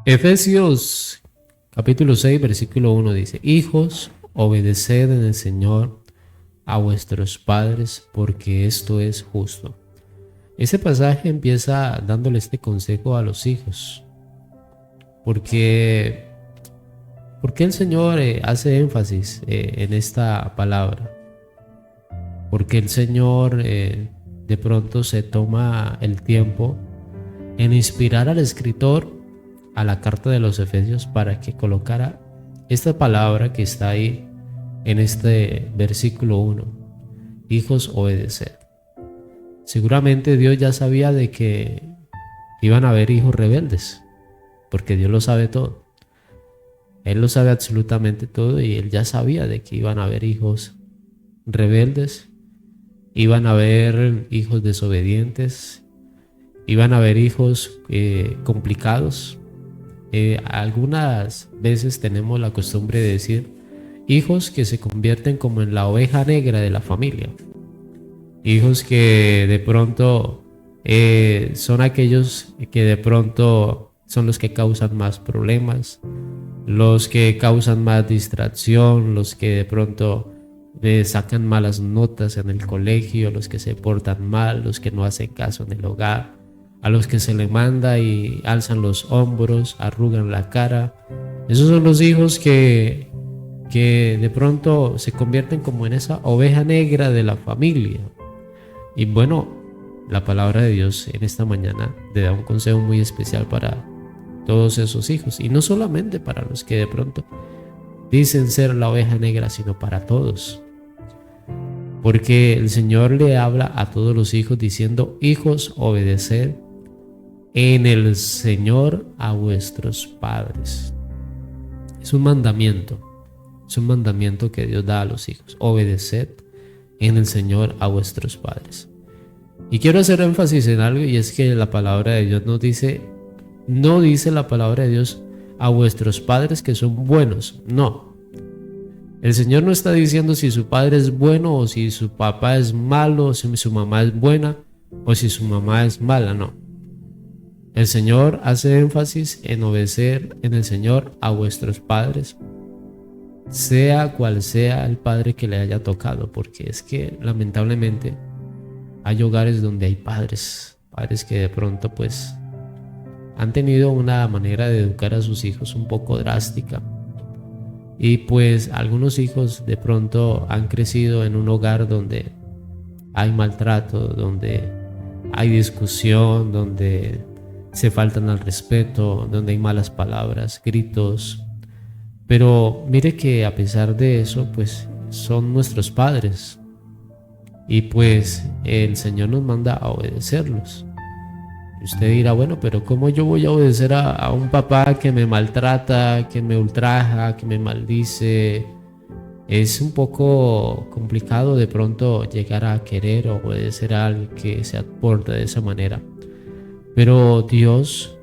Efesios capítulo 6 versículo 1 dice: Hijos, obedeced en el Señor a vuestros padres, porque esto es justo. Ese pasaje empieza dándole este consejo a los hijos, porque, porque el Señor hace énfasis en esta palabra, porque el Señor de pronto se toma el tiempo en inspirar al escritor a la carta de los Efesios para que colocara esta palabra que está ahí en este versículo 1: hijos, obedeced. Seguramente Dios ya sabía de que iban a haber hijos rebeldes, porque Dios lo sabe todo. Él lo sabe absolutamente todo, y Él ya sabía de que iban a haber hijos rebeldes, iban a haber hijos desobedientes, iban a haber hijos complicados. Algunas veces tenemos la costumbre de decir hijos que se convierten como en la oveja negra de la familia. Hijos que de pronto son aquellos que de pronto son los que causan más problemas, los que causan más distracción, los que de pronto sacan malas notas en el colegio, los que se portan mal, los que no hacen caso en el hogar, a los que se le manda y alzan los hombros, arrugan la cara. Esos son los hijos que de pronto se convierten como en esa oveja negra de la familia. Y bueno, la palabra de Dios en esta mañana le da un consejo muy especial para todos esos hijos, y no solamente para los que de pronto dicen ser la oveja negra, sino para todos. Porque el Señor le habla a todos los hijos diciendo: hijos, obedeced en el Señor a vuestros padres. Es un mandamiento que Dios da a los hijos: obedeced en el Señor a vuestros padres. Y quiero hacer énfasis en algo, y es que la palabra de Dios no dice la palabra de Dios a vuestros padres que son buenos. No. El Señor no está diciendo si su padre es bueno o si su papá es malo, o si su mamá es buena o si su mamá es mala. No. El Señor hace énfasis en obedecer en el Señor a vuestros padres, sea cual sea el padre que le haya tocado, porque es que lamentablemente hay hogares donde hay padres que de pronto pues han tenido una manera de educar a sus hijos un poco drástica, y pues algunos hijos de pronto han crecido en un hogar donde hay maltrato, donde hay discusión, donde se faltan al respeto, donde hay malas palabras, gritos. Pero mire que a pesar de eso, pues son nuestros padres, y pues el Señor nos manda a obedecerlos. Usted dirá: bueno, pero ¿cómo yo voy a obedecer a un papá que me maltrata, que me ultraja, que me maldice? Es un poco complicado de pronto llegar a querer obedecer a alguien que se aporta de esa manera. Pero Dios,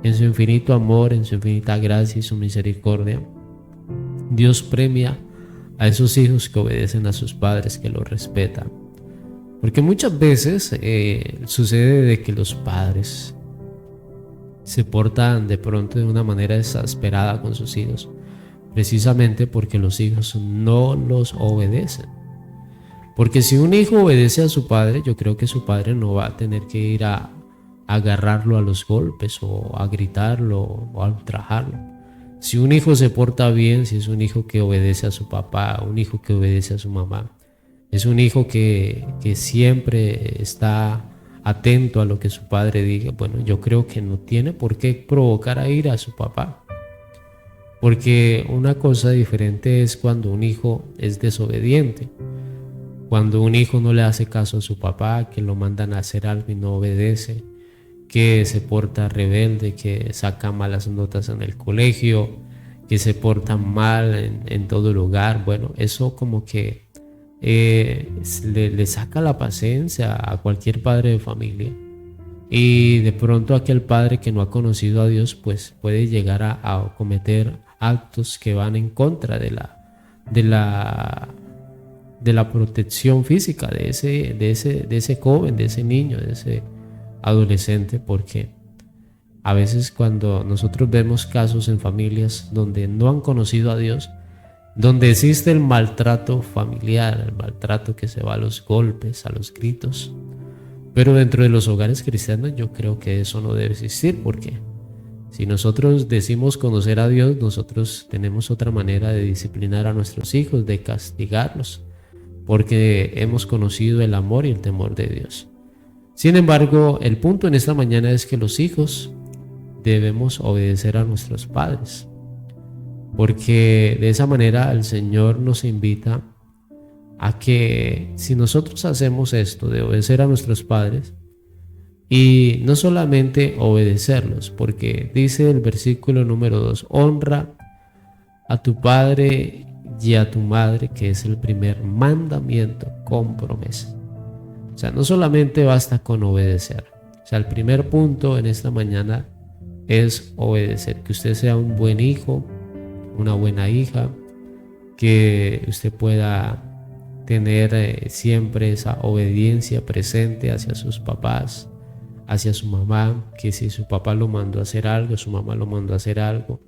en su infinito amor, en su infinita gracia y su misericordia, Dios premia a esos hijos que obedecen a sus padres, que los respetan. Porque muchas veces sucede de que los padres se portan de pronto de una manera exasperada con sus hijos, precisamente porque los hijos no los obedecen. Porque si un hijo obedece a su padre, yo creo que su padre no va a tener que ir a agarrarlo a los golpes, o a gritarlo, o a ultrajarlo. Si un hijo se porta bien, si es un hijo que obedece a su papá, un hijo que obedece a su mamá, es un hijo que siempre está atento a lo que su padre diga, bueno, yo creo que no tiene por qué provocar a ira a su papá. Porque una cosa diferente es cuando un hijo es desobediente, cuando un hijo no le hace caso a su papá, que lo mandan a hacer algo y no obedece, que se porta rebelde, que saca malas notas en el colegio, que se porta mal en todo lugar. Bueno, eso como que le saca la paciencia a cualquier padre de familia, y de pronto aquel padre que no ha conocido a Dios pues puede llegar a cometer actos que van en contra de la protección física de ese joven, de ese niño, de ese adolescente, porque A veces cuando nosotros vemos casos en familias donde no han conocido a Dios, donde existe el maltrato familiar, el maltrato que se va a los golpes, a los gritos, pero dentro de los hogares cristianos yo creo que eso no debe existir, porque si nosotros decimos conocer a Dios, nosotros tenemos otra manera de disciplinar a nuestros hijos, de castigarlos, porque hemos conocido el amor y el temor de Dios. Sin embargo, el punto en esta mañana es que los hijos debemos obedecer a nuestros padres, porque de esa manera el Señor nos invita a que si nosotros hacemos esto de obedecer a nuestros padres, y no solamente obedecerlos, porque dice el versículo número 2, honra a tu padre y a tu madre, que es el primer mandamiento con promesa. O sea, no solamente basta con obedecer. O sea, el primer punto en esta mañana es obedecer, que usted sea un buen hijo, una buena hija, que usted pueda tener siempre esa obediencia presente hacia sus papás, hacia su mamá, que si su papá lo mandó a hacer algo, su mamá lo mandó a hacer algo,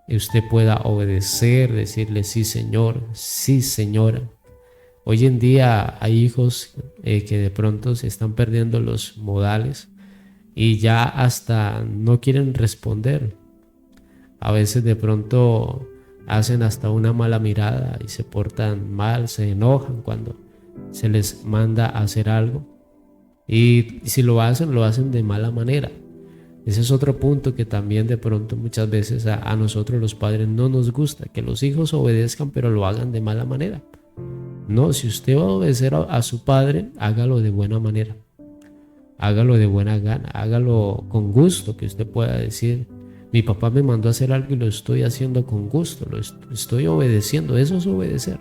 usted pueda obedecer, decirle sí señor, sí señora. Hoy en día hay hijos que de pronto se están perdiendo los modales y ya hasta no quieren responder. A veces de pronto hacen hasta una mala mirada y se portan mal, se enojan cuando se les manda a hacer algo. Y si lo hacen de mala manera. Ese es otro punto que también de pronto muchas veces a nosotros los padres no nos gusta, que los hijos obedezcan pero lo hagan de mala manera. No, si usted va a obedecer a su padre, hágalo de buena manera, hágalo de buena gana, hágalo con gusto, que usted pueda decir, mi papá me mandó a hacer algo y lo estoy haciendo con gusto, lo estoy obedeciendo. Eso es obedecer.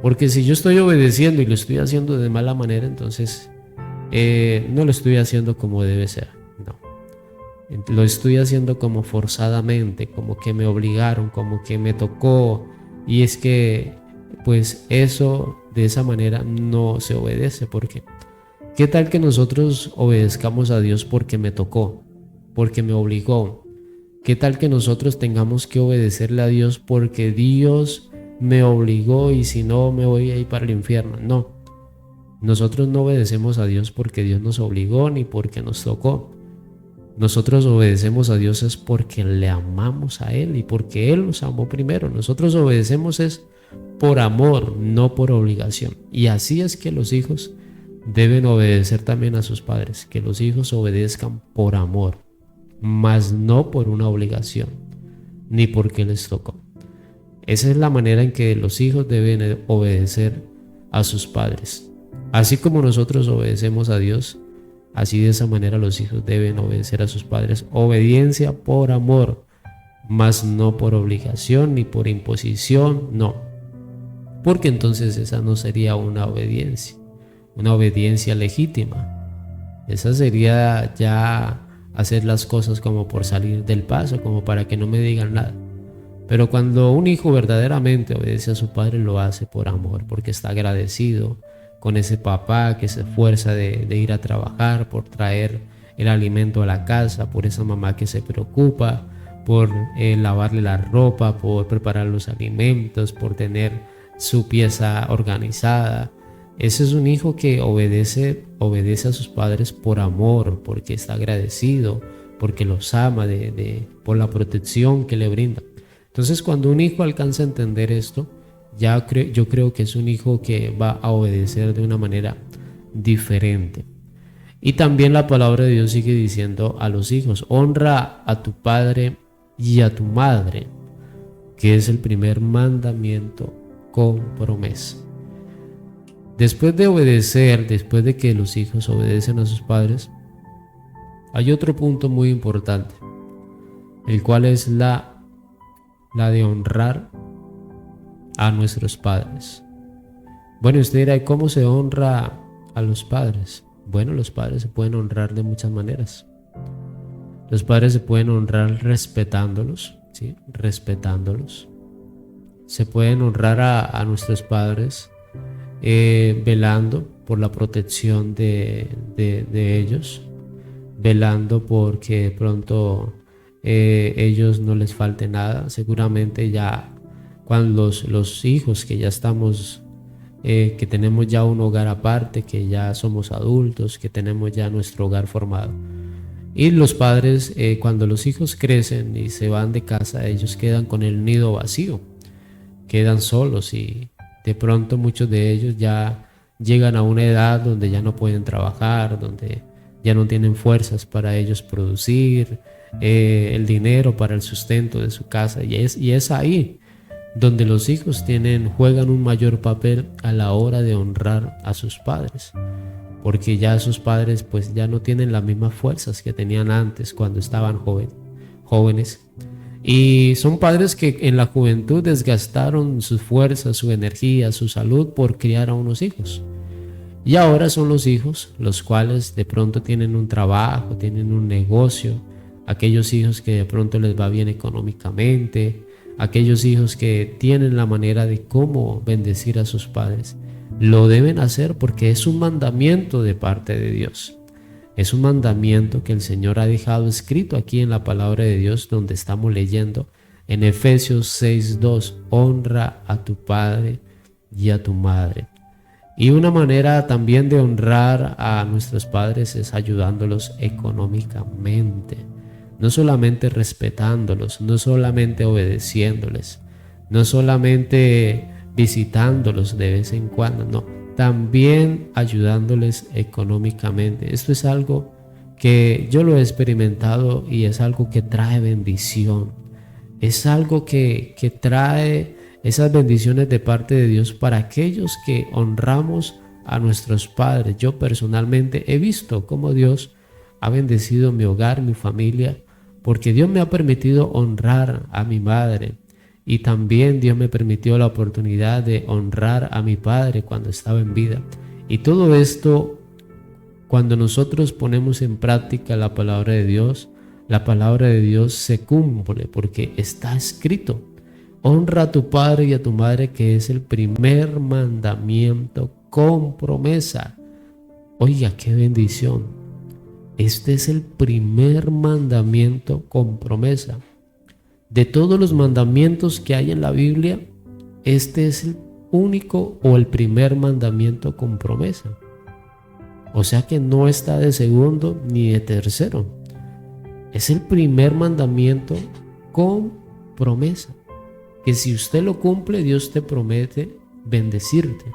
Porque si yo estoy obedeciendo y lo estoy haciendo de mala manera, entonces no lo estoy haciendo como debe ser, no. Lo estoy haciendo como forzadamente, como que me obligaron, como que me tocó. Y es que, pues eso de esa manera no se obedece. Porque ¿qué tal que nosotros obedezcamos a Dios porque me tocó, porque me obligó? ¿Qué tal que nosotros tengamos que obedecerle a Dios porque Dios me obligó y si no me voy a ir para el infierno? No. Nosotros no obedecemos a Dios porque Dios nos obligó ni porque nos tocó. Nosotros obedecemos a Dios es porque le amamos a Él y porque Él nos amó primero. Nosotros obedecemos es por amor, no por obligación. Y así es que los hijos deben obedecer también a sus padres, que los hijos obedezcan por amor, mas no por una obligación, ni porque les tocó. Esa es la manera en que los hijos deben obedecer a sus padres. Así como nosotros obedecemos a Dios, así de esa manera los hijos deben obedecer a sus padres. Obediencia por amor, mas no por obligación ni por imposición, no. Porque entonces esa no sería una obediencia legítima. Esa sería ya hacer las cosas como por salir del paso, como para que no me digan nada. Pero cuando un hijo verdaderamente obedece a su padre, lo hace por amor, porque está agradecido con ese papá que se esfuerza de ir a trabajar, por traer el alimento a la casa, por esa mamá que se preocupa, por lavarle la ropa, por preparar los alimentos, por tener su pieza organizada. Ese es un hijo que obedece a sus padres por amor, porque está agradecido, porque los ama, por la protección que le brinda. Entonces, cuando un hijo alcanza a entender esto, yo creo que es un hijo que va a obedecer de una manera diferente. Y también la palabra de Dios sigue diciendo a los hijos: honra a tu padre y a tu madre, que es el primer mandamiento con promesa. Después de obedecer, después de que los hijos obedecen a sus padres, hay otro punto muy importante, el cual es la de honrar a nuestros padres. Bueno, usted dirá, ¿y cómo se honra a los padres? Bueno, los padres se pueden honrar de muchas maneras. Los padres se pueden honrar respetándolos, ¿sí? Respetándolos. Se pueden honrar a nuestros padres velando por la protección de ellos, velando porque de pronto ellos no les falte nada. Seguramente ya cuando los hijos que ya estamos, que tenemos ya un hogar aparte, que ya somos adultos, que tenemos ya nuestro hogar formado. Y los padres, cuando los hijos crecen y se van de casa, ellos quedan con el nido vacío, quedan solos y de pronto muchos de ellos ya llegan a una edad donde ya no pueden trabajar, donde ya no tienen fuerzas para ellos producir el dinero para el sustento de su casa. Y es ahí donde los hijos juegan un mayor papel a la hora de honrar a sus padres, porque ya sus padres pues ya no tienen las mismas fuerzas que tenían antes cuando estaban jóvenes. Y son padres que en la juventud desgastaron sus fuerzas, su energía, su salud por criar a unos hijos. Y ahora son los hijos los cuales de pronto tienen un trabajo, tienen un negocio, aquellos hijos que de pronto les va bien económicamente, aquellos hijos que tienen la manera de cómo bendecir a sus padres. Lo deben hacer porque es un mandamiento de parte de Dios. Es un mandamiento que el Señor ha dejado escrito aquí en la palabra de Dios, donde estamos leyendo en Efesios 6:2, honra a tu padre y a tu madre. Y una manera también de honrar a nuestros padres es ayudándolos económicamente, no solamente respetándolos, no solamente obedeciéndoles, no solamente visitándolos de vez en cuando, no, también ayudándoles económicamente. Esto es algo que yo lo he experimentado y es algo que trae bendición, es algo que trae esas bendiciones de parte de Dios para aquellos que honramos a nuestros padres. Yo personalmente he visto cómo Dios ha bendecido mi hogar, mi familia, porque Dios me ha permitido honrar a mi madre. Y también Dios me permitió la oportunidad de honrar a mi padre cuando estaba en vida. Y todo esto, cuando nosotros ponemos en práctica la palabra de Dios se cumple porque está escrito. Honra a tu padre y a tu madre, que es el primer mandamiento con promesa. Oiga, qué bendición. Este es el primer mandamiento con promesa. De todos los mandamientos que hay en la Biblia, este es el único o el primer mandamiento con promesa. O sea que no está de segundo ni de tercero. Es el primer mandamiento con promesa. Que si usted lo cumple, Dios te promete bendecirte.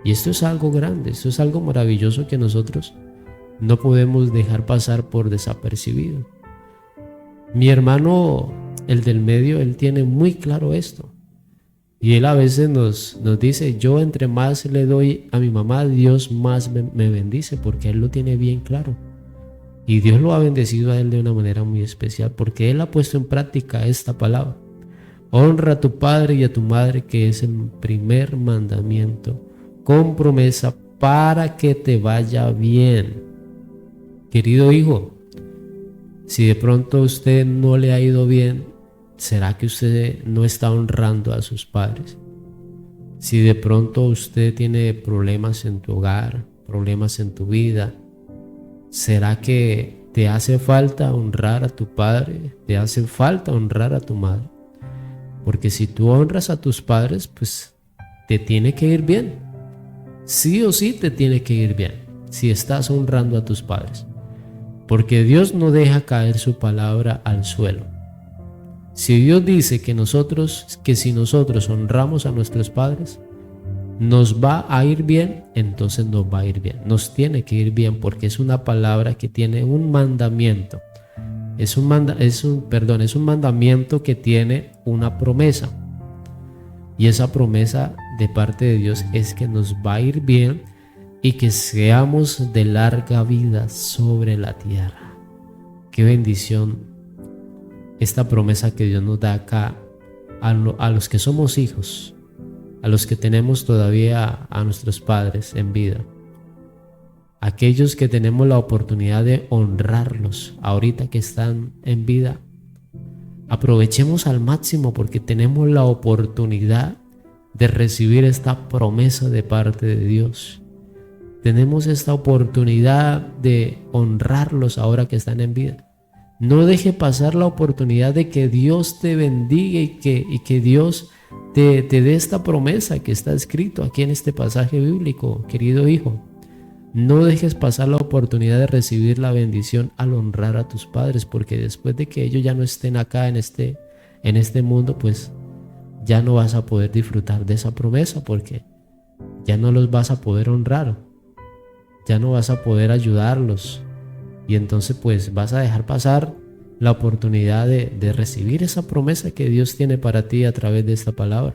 Y esto es algo grande, esto es algo maravilloso que nosotros no podemos dejar pasar por desapercibido. Mi hermano, el del medio, él tiene muy claro esto. Y él a veces nos dice, yo entre más le doy a mi mamá, Dios más me bendice, porque él lo tiene bien claro. Y Dios lo ha bendecido a él de una manera muy especial, porque él ha puesto en práctica esta palabra. Honra a tu padre y a tu madre, que es el primer mandamiento, con promesa para que te vaya bien. Querido hijo, si de pronto a usted no le ha ido bien, ¿será que usted no está honrando a sus padres? Si de pronto usted tiene problemas en tu hogar, problemas en tu vida, ¿será que te hace falta honrar a tu padre? ¿Te hace falta honrar a tu madre? Porque si tú honras a tus padres, pues te tiene que ir bien. Sí o sí te tiene que ir bien si estás honrando a tus padres. Porque Dios no deja caer su palabra al suelo. Si Dios dice que si nosotros honramos a nuestros padres, nos va a ir bien, entonces nos va a ir bien. Nos tiene que ir bien porque es una palabra que tiene un mandamiento. Es un mandamiento que tiene una promesa. Y esa promesa de parte de Dios es que nos va a ir bien y que seamos de larga vida sobre la tierra. Qué bendición esta promesa que Dios nos da acá a los que somos hijos, a los que tenemos todavía a nuestros padres en vida. Aquellos que tenemos la oportunidad de honrarlos ahorita que están en vida, aprovechemos al máximo porque tenemos la oportunidad de recibir esta promesa de parte de Dios. Tenemos esta oportunidad de honrarlos ahora que están en vida. No deje pasar la oportunidad de que Dios te bendiga y que Dios te dé esta promesa que está escrito aquí en este pasaje bíblico, querido hijo. No dejes pasar la oportunidad de recibir la bendición al honrar a tus padres, porque después de que ellos ya no estén acá en este mundo, pues ya no vas a poder disfrutar de esa promesa, porque ya no los vas a poder honrar, ya no vas a poder ayudarlos, y entonces pues vas a dejar pasar la oportunidad de recibir esa promesa que Dios tiene para ti a través de esta palabra.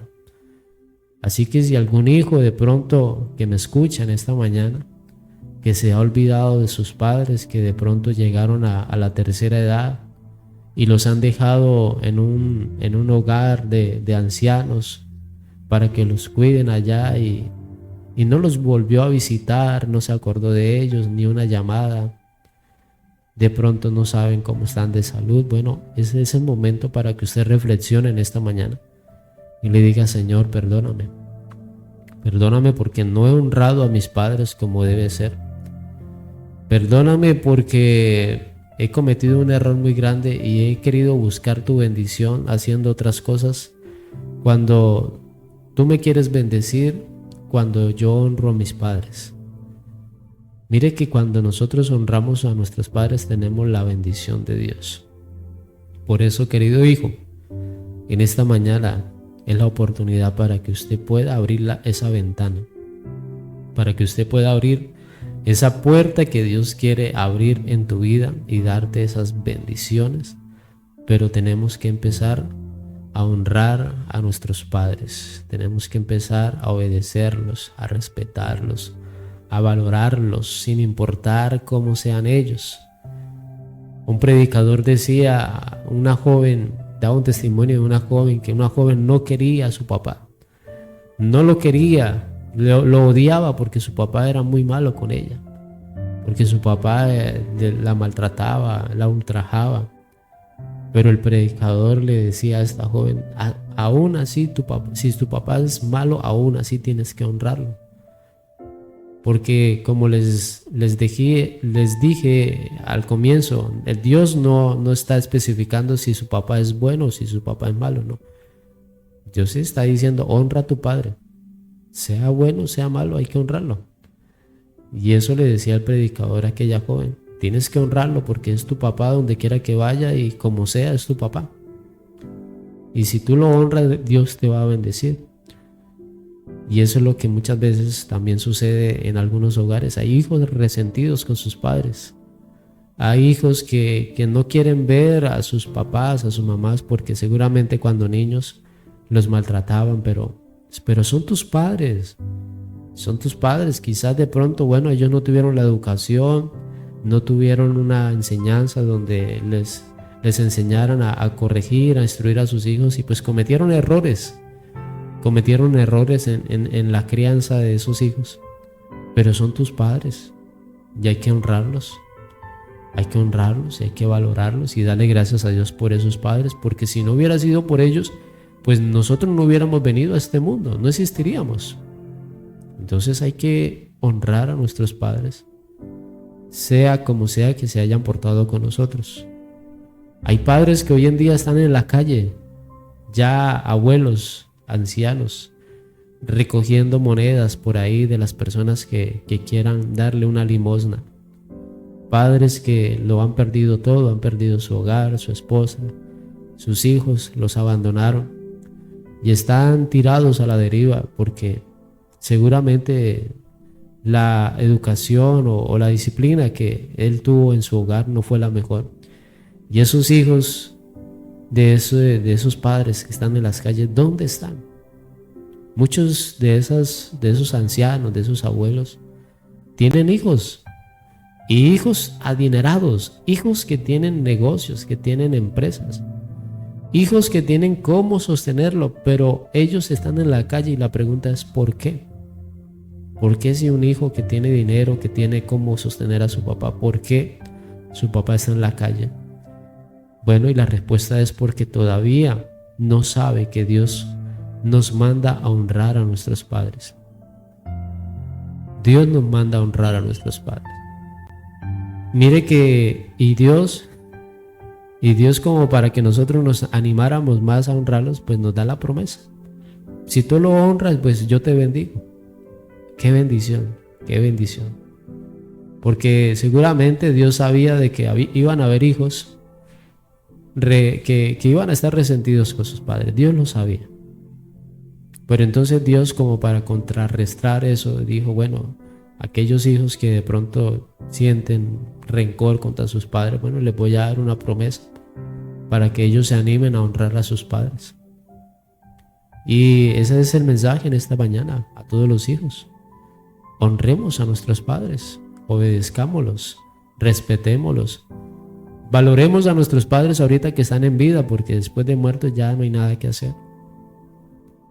Así que si algún hijo de pronto que me escucha en esta mañana, que se ha olvidado de sus padres, que de pronto llegaron a la tercera edad y los han dejado en un hogar de ancianos para que los cuiden allá, y no los volvió a visitar, no se acordó de ellos, ni una llamada. De pronto no saben cómo están de salud. Bueno, ese es el momento para que usted reflexione en esta mañana y le diga: Señor, perdóname. Perdóname porque no he honrado a mis padres como debe ser. Perdóname porque he cometido un error muy grande y he querido buscar tu bendición haciendo otras cosas, cuando tú me quieres bendecir, cuando yo honro a mis padres. Mire que cuando nosotros honramos a nuestros padres tenemos la bendición de Dios. Por eso, querido hijo, en esta mañana es la oportunidad para que usted pueda abrir esa ventana, para que usted pueda abrir esa puerta que Dios quiere abrir en tu vida y darte esas bendiciones. Pero tenemos que empezar a honrar a nuestros padres, tenemos que empezar a obedecerlos, a respetarlos, a valorarlos sin importar cómo sean ellos. Un predicador decía, daba un testimonio de una joven, que una joven no quería a su papá, no lo quería, lo odiaba porque su papá era muy malo con ella, porque su papá la maltrataba, la ultrajaba. Pero el predicador le decía a esta joven: aún así si tu papá es malo, aún así tienes que honrarlo. Porque como les dije al comienzo, el Dios no está especificando si su papá es bueno o si su papá es malo, no. Dios está diciendo: honra a tu padre, sea bueno, sea malo, hay que honrarlo. Y eso le decía el predicador a aquella joven: tienes que honrarlo porque es tu papá donde quiera que vaya, y como sea es tu papá. Y si tú lo honras, Dios te va a bendecir. Y eso es lo que muchas veces también sucede en algunos hogares. Hay hijos resentidos con sus padres. Hay hijos que no quieren ver a sus papás, a sus mamás, porque seguramente cuando niños los maltrataban, pero son tus padres. Son tus padres. Quizás de pronto, bueno, ellos no tuvieron la educación, no tuvieron una enseñanza donde les enseñaran a corregir, a instruir a sus hijos, y pues cometieron errores en la crianza de esos hijos. Pero son tus padres y hay que honrarlos. Hay que honrarlos y hay que valorarlos y darle gracias a Dios por esos padres, porque si no hubiera sido por ellos, pues nosotros no hubiéramos venido a este mundo, no existiríamos. Entonces hay que honrar a nuestros padres, sea como sea que se hayan portado con nosotros. Hay padres que hoy en día están en la calle, ya abuelos, ancianos, recogiendo monedas por ahí de las personas que quieran darle una limosna. Padres que lo han perdido todo, han perdido su hogar, su esposa, sus hijos, los abandonaron y están tirados a la deriva porque seguramente la educación o la disciplina que él tuvo en su hogar no fue la mejor. Y esos hijos de esos padres que están en las calles, ¿dónde están? Muchos de esos ancianos, de esos abuelos, tienen hijos, y hijos adinerados, hijos que tienen negocios, que tienen empresas, hijos que tienen cómo sostenerlo, pero ellos están en la calle y la pregunta es ¿por qué? ¿Por qué si un hijo que tiene dinero, que tiene cómo sostener a su papá, por qué su papá está en la calle? Bueno, y la respuesta es porque todavía no sabe que Dios nos manda a honrar a nuestros padres. Dios nos manda a honrar a nuestros padres. Mire que, y Dios como para que nosotros nos animáramos más a honrarlos, pues nos da la promesa. Si tú lo honras, pues yo te bendigo. Qué bendición, qué bendición. Porque seguramente Dios sabía de que iban a haber hijos que iban a estar resentidos con sus padres. Dios lo sabía. Pero entonces Dios, como para contrarrestar eso, dijo, bueno, aquellos hijos que de pronto sienten rencor contra sus padres, bueno, les voy a dar una promesa para que ellos se animen a honrar a sus padres. Y ese es el mensaje en esta mañana a todos los hijos. Honremos a nuestros padres, obedezcámoslos, respetémoslos. Valoremos a nuestros padres ahorita que están en vida, porque después de muertos ya no hay nada que hacer.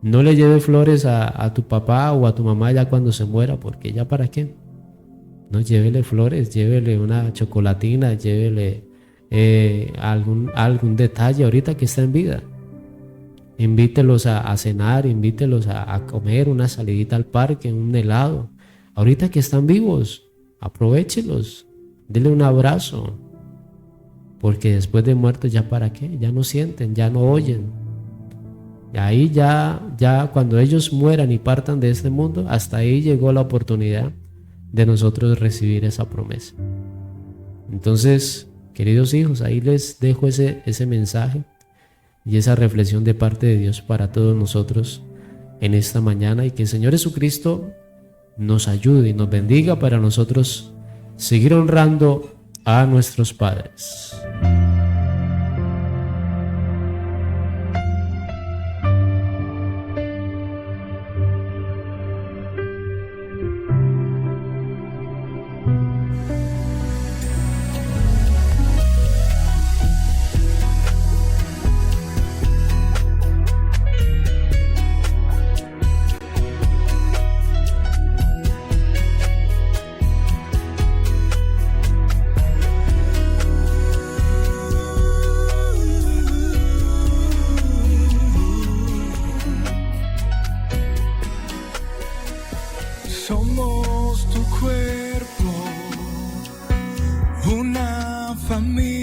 No le lleves flores a tu papá o a tu mamá ya cuando se muera, porque ya para qué. No, llévele flores, llévele una chocolatina, llévele algún detalle ahorita que está en vida. Invítelos a cenar, invítelos a comer una salidita al parque, un helado. Ahorita que están vivos, aprovéchelos, denle un abrazo. Porque después de muertos ya para qué, ya no sienten, ya no oyen. Y ahí ya cuando ellos mueran y partan de este mundo, hasta ahí llegó la oportunidad de nosotros recibir esa promesa. Entonces, queridos hijos, ahí les dejo ese mensaje y esa reflexión de parte de Dios para todos nosotros en esta mañana, y que el Señor Jesucristo nos ayude y nos bendiga para nosotros seguir honrando a nuestros padres. Somos tu cuerpo, una familia.